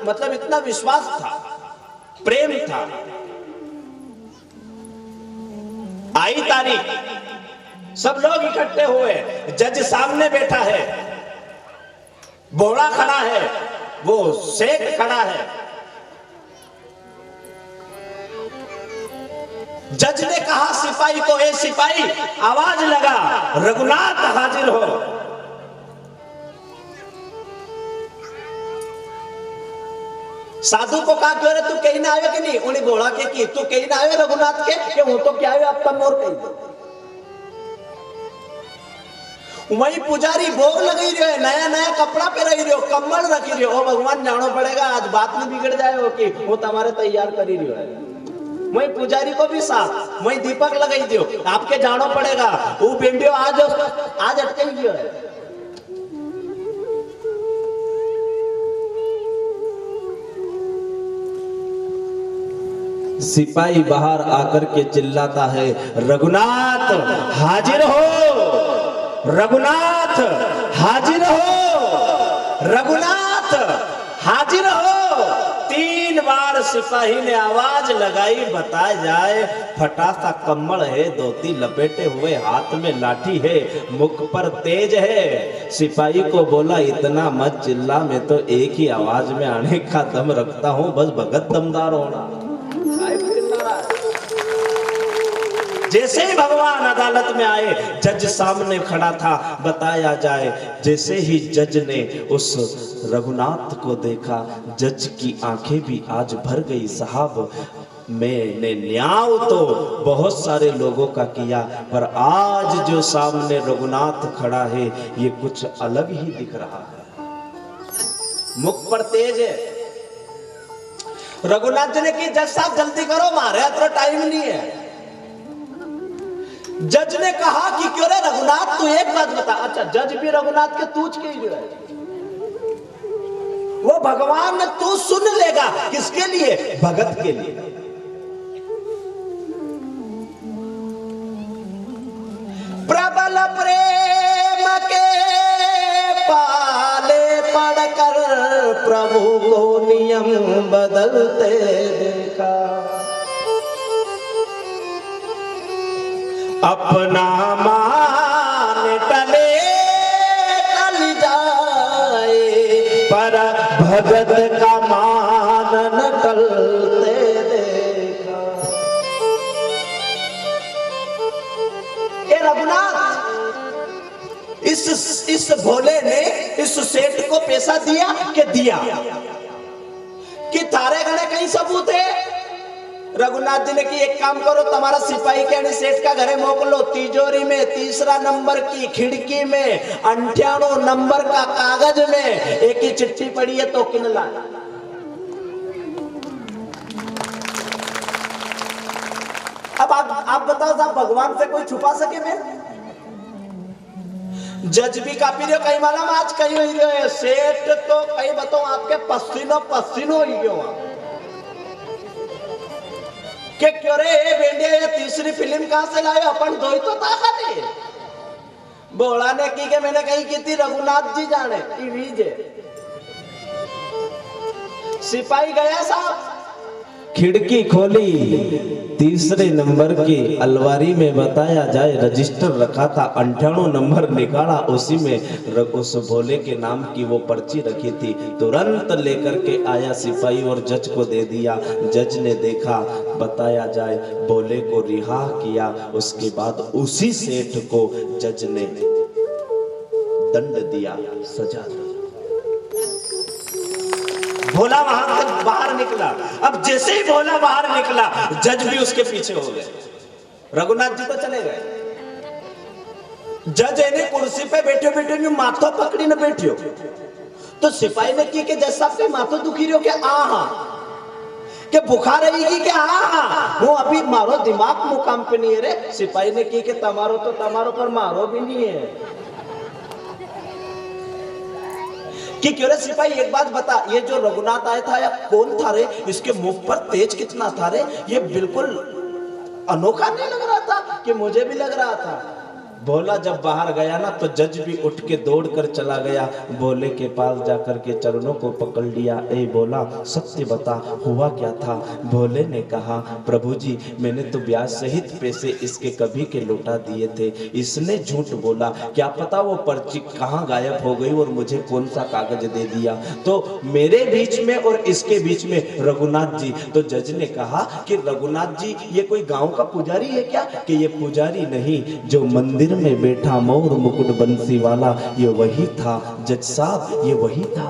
मतलब इतना विश्वास था, प्रेम था। आई तारीख, सब लोग इकट्ठे हुए, जज सामने बैठा है, भोला खड़ा है, वो सेठ खड़ा है। जज ने कहा सिपाही को, ए सिपाही आवाज लगा, रघुनाथ हाजिर हो। साधु को कहा, क्यों रे तू कहीं ना आयो कि नहीं? उन्हें घोड़ा के की, तू कहीं ना आयो रघुनाथ के वो तो क्या आयो, अब कम और कहीं। वही पुजारी भोग लगी रहे, नया नया कपड़ा पे रही रहे हो, कम्बल रखी रहे हो। भगवान जानो पड़ेगा, आज बात नहीं बिगड़ जाए हो कि वो तुम्हारे तैयार करी रही है। वही पुजारी को भी साथ, वही दीपक लगाई दियो, आपके जानो पड़ेगा। वो बेंडियो आज अटके ही है। सिपाही बाहर आकर के चिल्लाता है, रघुनाथ हाजिर हो, रघुनाथ हाजिर हो, रघुनाथ हाजिर हो। 3 बार सिपाही ने आवाज लगाई। बताया जाए, फटा सा कम्बल है, धोती लपेटे हुए, हाथ में लाठी है, मुख पर तेज है। सिपाही को बोला, इतना मत चिल्ला, मैं तो एक ही आवाज में आने का दम रखता हूं, बस भगत दमदार होना। जैसे ही भगवान अदालत में आए, जज सामने खड़ा था। बताया जाए, जैसे ही जज ने उस रघुनाथ को देखा, जज की आंखें भी आज भर गई। साहब मैंने न्याय तो बहुत सारे लोगों का किया, पर आज जो सामने रघुनाथ खड़ा है, ये कुछ अलग ही दिख रहा है। मुख पर तेज है। रघुनाथ जी ने की, जज साहब जल्दी करो, मारे तो टाइम नहीं है। जज ने कहा कि क्यों रे रघुनाथ, तू एक बात बता। अच्छा, जज भी रघुनाथ के तूच के ही है, वो भगवान ने तू सुन लेगा। किसके लिए? भगत के लिए। प्रबल प्रेम के प्रभु को नियम बदलते देखा। अपना मान टले टल जाए, पर भगत का मान न टलते देखा। ए रघुनाथ, इस भोले ने इस सेठ को पैसा दिया कि दिया कि थारे घरे कहीं सबूत है? रघुनाथ जी ने कि एक काम करो, तुम्हारा सिपाही के सेठ का घरे मोकलो, तिजोरी में 3 नंबर की खिड़की में 98 नंबर का कागज में एक ही चिट्ठी पड़ी है, तो किन ला। अब आप बताओ साहब, भगवान से कोई छुपा सके? मैं जज भी कापी रहे हो, कहीं मालूम आज कहीं हो रहे हो, सेठ तो कहीं बताओ आपके पसीनो पसीनो हो गयो के क्यों रे बेंडिया, ये तीसरी फिल्म कहां से लाए? अपन दो ही तो ताकत है। बोला ने की के मैंने कहीं की थी, रघुनाथ जी जाने की वीजे। सिपाही गया साहब, खिड़की खोली, 3 नंबर की अलमारी में बताया जाए रजिस्टर रखा था, 98 नंबर निकाला, उसी में उस भोले के नाम की वो पर्ची रखी थी। तुरंत लेकर के आया सिपाही और जज को दे दिया। जज ने देखा, बताया जाए भोले को रिहा किया। उसके बाद उसी सेठ को जज ने दंड दिया, सजा दी। भोला वहां से बाहर निकला। अब जैसे ही भोला बाहर निकला, जज भी उसके पीछे हो गए। रघुनाथ जी तो चले गए। जज ने कुर्सी पे बैठे बैठे माथो पकड़ी न बैठियो, तो सिपाही ने की कि जज साहब के माथो दुखी रहो क्या? आहा के बुखार रहेगी क्या? आहा वो अभी मारो दिमाग मुकाम पे नहीं है रे। सिपाही ने की कि तमारो तो तमारो पर मारो भी नहीं है कि क्यों रे सिपाही, एक बात बता, ये जो रघुनाथ आया था या कौन था रे? इसके मुख पर तेज कितना था रे? ये बिल्कुल अनोखा नहीं लग रहा था कि मुझे भी लग रहा था। भोला जब बाहर गया ना, तो जज भी उठ के दौड़ कर चला गया, भोले के पास जाकर के चरणों को पकड़ लिया। ए भोला, सत्य बता, हुआ क्या था? भोले ने कहा, प्रभु जी, मैंने तो ब्याज सहित पैसे इसके कभी के लौटा दिए थे। इसने झूठ बोला, क्या पता वो पर्ची कहाँ गायब हो गई और मुझे कौन सा कागज दे दिया। तो मेरे बीच में और इसके बीच में रघुनाथ जी। तो जज ने कहा कि रघुनाथ जी ये कोई गांव का पुजारी है क्या? कि ये पुजारी नहीं, जो मंदिर में बैठा मोर मुकुट बंसी वाला, ये वही था जज साहब, ये वही था।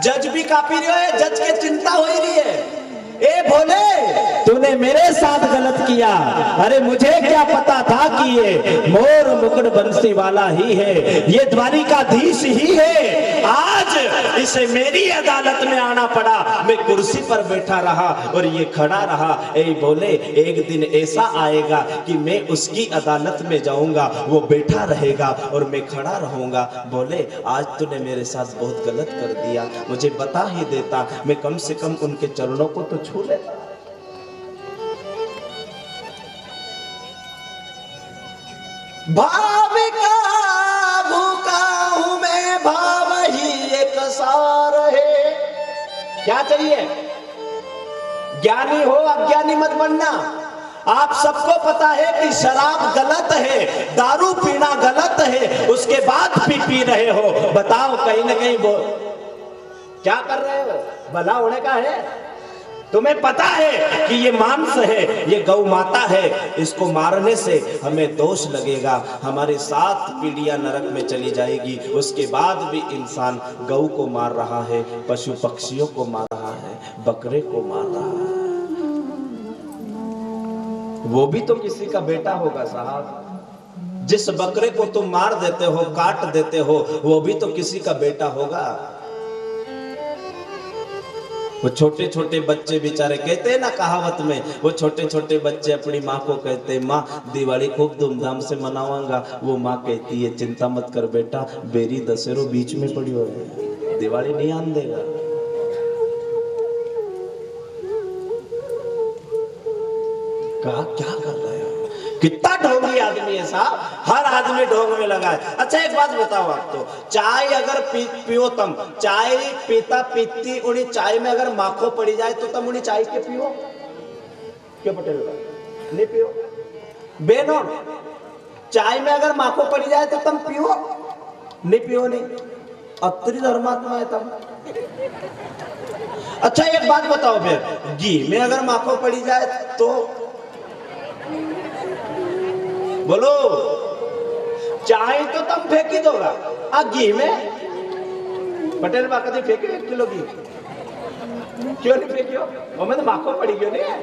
जज भी कापी रहे है, जज के चिंता हो रही है। ए भोले, तूने मेरे साथ गलत किया। अरे मुझे क्या पता था कि ये मोर मुकुट बंसी वाला ही है, ये द्वारिकाधीश ही है। आज इसे मेरी अदालत में आना पड़ा, मैं कुर्सी पर बैठा रहा और ये खड़ा रहा। ए भोले, एक दिन ऐसा आएगा कि मैं उसकी अदालत में जाऊंगा, वो बैठा रहेगा और मैं खड़ा रहूंगा। बोले, आज तूने मेरे साथ बहुत गलत कर दिया, मुझे बता ही देता, मैं कम से कम उनके चरणों को तो छू लेता। भाव का भूखा हूं मैं, भाव ही एक सार है। क्या चाहिए? ज्ञानी हो, अज्ञानी मत बनना। आप सबको पता है कि शराब गलत है, दारू पीना गलत है, उसके बाद भी पी रहे हो। बताओ, कहीं ना कहीं क्या कर रहे हो? भला होने का है? तुम्हें पता है कि ये मांस है, ये गौ माता है, इसको मारने से हमें दोष लगेगा, हमारी 7 पीढ़ियां नरक में चली जाएगी। उसके बाद भी इंसान गौ को मार रहा है, पशु पक्षियों को मार रहा है, बकरे को मार रहा है। वो भी तो किसी का बेटा होगा साहब। जिस बकरे को तुम मार देते हो, काट देते हो, वो भी तो किसी का बेटा होगा। वो छोटे छोटे बच्चे बेचारे, कहते हैं ना कहावत में, वो छोटे छोटे बच्चे अपनी माँ को कहते हैं, माँ दिवाली खूब धूमधाम से मनावांगा। वो माँ कहती है, चिंता मत कर बेटा, बेरी दशहरो बीच में पड़ी हो है, दिवाली नहीं आन देगा। कहा क्या कर रहे हो? कितना ढोंगी आदमी है साहब, हर आदमी ढोंग में लगा है। अच्छा एक बात बताओ आप, तो चाय अगर पियो तम, चाय पीता पीती उन्हीं चाय में अगर माखो पड़ी जाए तो तम उन्हीं चाय के पियो क्यों पटेल नहीं पियो? बेनो चाय में अगर माखो पड़ी जाए तो तुम पियो नहीं पियो? नहीं, अत्री धर्मात्मा है तुम। अच्छा एक बात बताओ फिर, घी में अगर माखो पड़ी जाए तो बोलो, चाय तो तुम फेंक ही दोगा, घी में पटेल बा कभी फेंके 1 किलो घी क्यों नहीं फेंकियो? वो में तो माखो पड़ी क्यों नहीं है?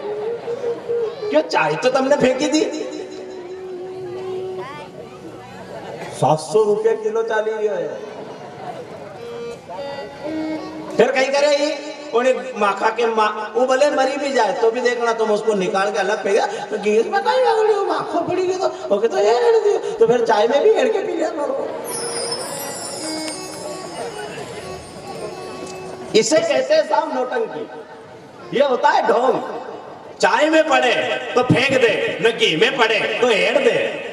क्यों? चाय तो तुमने फेंकी थी। 700 रुपये किलो चाली है। फिर कहीं करे उन्हें माखा के वो भले मरी भी जाए तो भी देखना तुम उसको निकाल के अलग फेंका तो गैस में कहीं अगर माखो पड़ी गई तो ओके तो ये रेड़ दियो, तो फिर चाय में भी हेड़ के पी लिया करो। इसे कहते हैं साहब नौटंकी। ये होता है ढोंग। चाय में पड़े तो फेंक दे, न घी में पड़े तो हेड़ दे।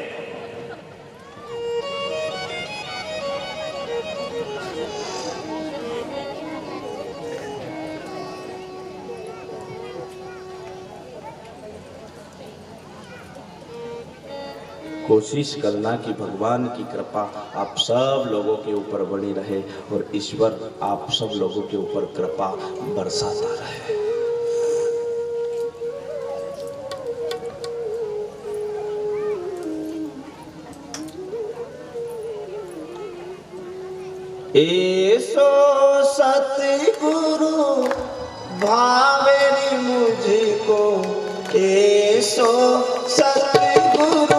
कोशिश करना कि भगवान की कृपा आप सब लोगों के ऊपर बनी रहे और ईश्वर आप सब लोगों के ऊपर कृपा बरसाता रहे। ऐसो सतगुरु भावेरी मुझको, ऐसो सतगुरु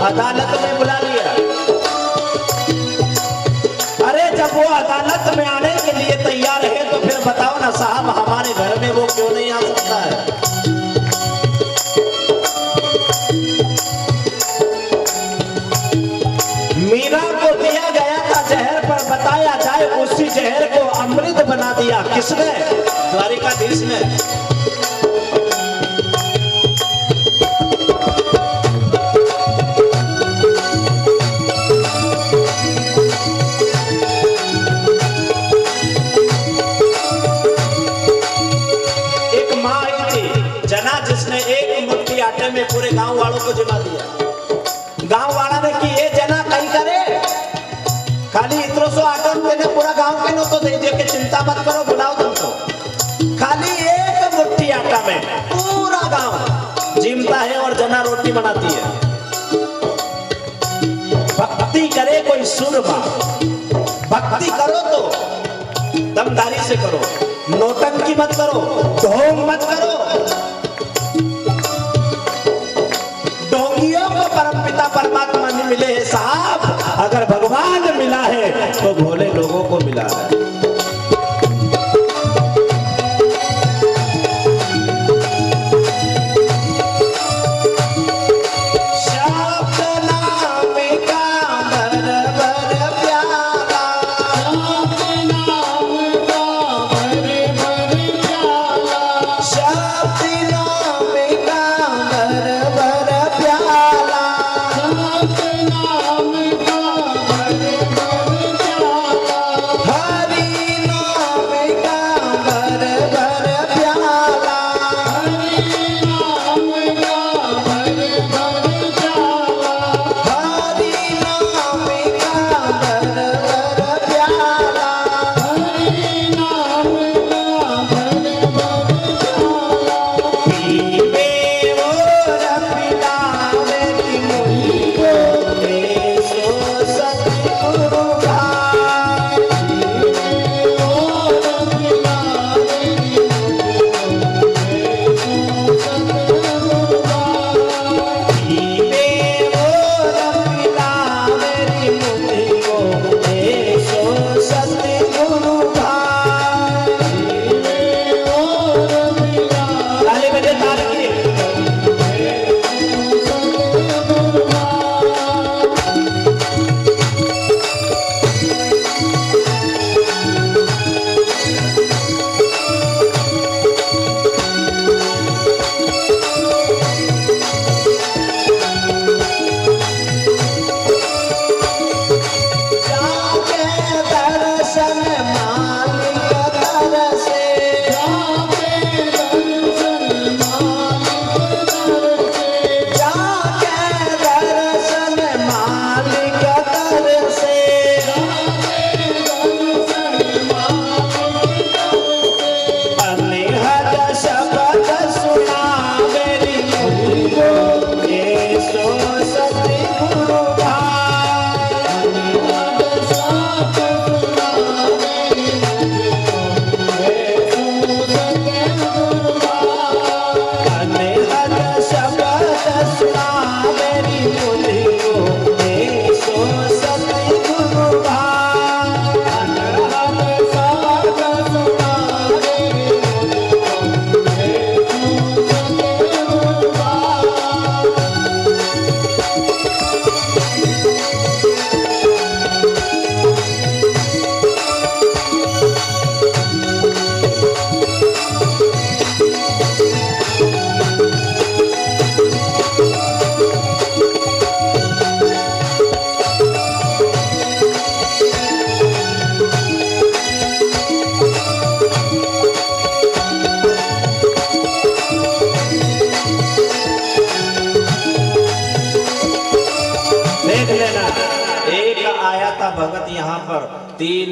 अदालत में बुला लिया। अरे जब वो अदालत में आने के लिए तैयार है तो फिर बताओ ना साहब, हमारे घर में वो क्यों नहीं आ सकता है? मीरा को दिया गया था जहर, पर बताया जाए उसी जहर को अमृत बना दिया किसने? द्वारिकाधीश ने। में पूरे गांव वालों को जिला दिया। गांव वाला ने कि ये जना कहीं करे, खाली इतरो सो आटन देने पूरा गांव के नो तो दे दिया कि चिंता मत करो, बुलाओ तुमको। खाली एक मुट्ठी आटा में पूरा गांव जिमता है और जना रोटी बनाती है। सुरमा। भक्ति करो तो दमदारी से करो, नौटंकी मत करो, ढोंग मत करो। ढोंगियों को परमपिता परमात्मा नहीं मिले हैं साहब, अगर भगवान मिला है तो भोले लोगों को मिला है। भगत यहाँ पर तीन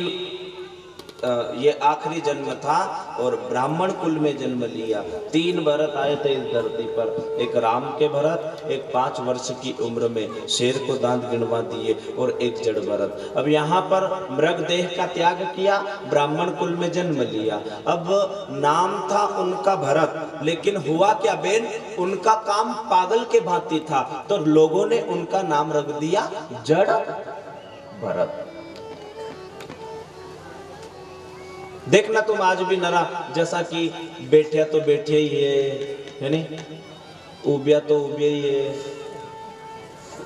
ये आखिरी जन्म था और ब्राह्मण कुल में जन्म लिया। तीन भरत आए थे इस धरती पर, एक राम के भरत, एक 5 वर्ष की उम्र में शेर को दांत गिनवा दिए और एक जड़ भरत। अब यहाँ पर मृग देह का त्याग किया, ब्राह्मण कुल में जन्म लिया। अब नाम था उनका भरत, लेकिन हुआ क्या बेन, उनका काम पागल के भांति था, तो लोगों ने उनका नाम रख दिया जड़ भरत। देखना तुम आज भी नरा जैसा कि बैठे तो बैठे ही है नहीं, उबिया तो उबिया ही है,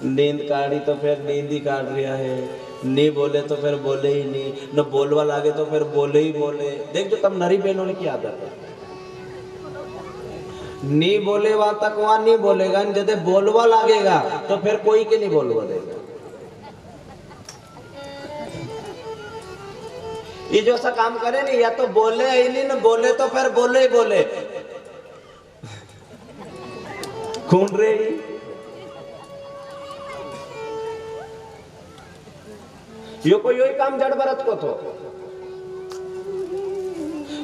नींद काटी तो फिर नींद ही काट रहा है, नहीं बोले तो फिर बोले ही नहीं, न बोलवा लागे तो फिर बोले ही बोले। देख जो तब नरी बहनों की आदत है, नहीं बोले वहां तक वहां नहीं बोलेगा, जब बोलवा लागेगा तो फिर कोई के नहीं बोलवा देगा। ये जो सा काम करे नहीं, या तो बोले ही नहीं, न बोले तो फिर बोले ही बोले, खून रही। यो को यही काम जड़ भरत को तो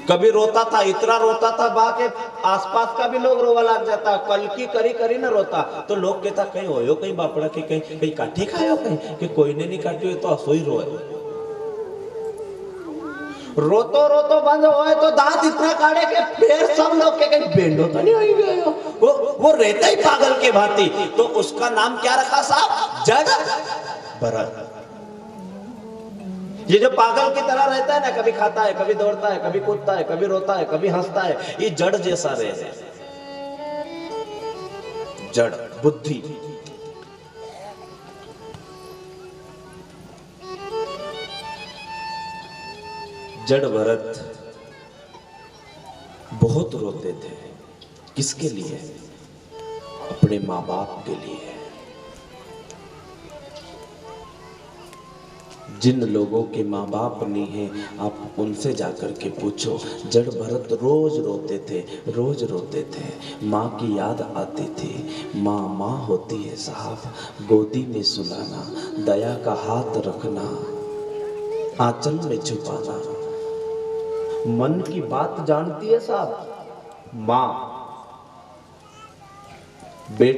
कभी रोता था, इतना रोता था बा के आसपास का भी लोग रोवा लग जाता। कल की करी करी ना रोता तो लोग कहता कहीं होयो कहीं बापड़ा के कहीं कहीं काठी खायो कहीं कि कोई ने नहीं काटी हो तो असोई रोए। रोतो रोतो बंद होए तो दांत इतना काढ़े के फिर सब लोग के कहीं बेंडो तो नहीं हो गए हो। वो रहता ही पागल के भांति। तो उसका नाम क्या रखा साहब? जड़ भरत। ये जो पागल की तरह रहता है ना, कभी खाता है, कभी दौड़ता है, कभी कूदता है, कभी रोता है, कभी हंसता है, ये जड़ जैसा रहे। जड़ बुद्धि। जड़ भरत बहुत रोते थे। किसके लिए? अपने माँ बाप के लिए। जिन लोगों के माँ बाप नहीं है, आप उनसे जाकर के पूछो। जड़ भरत रोज रोते थे, रोज रोते थे। माँ की याद आती थी। माँ माँ होती है साहब, गोदी में सुलाना, दया का हाथ रखना, आंचल में छुपाना। मन की बात जानती है साहब माँ। बेटा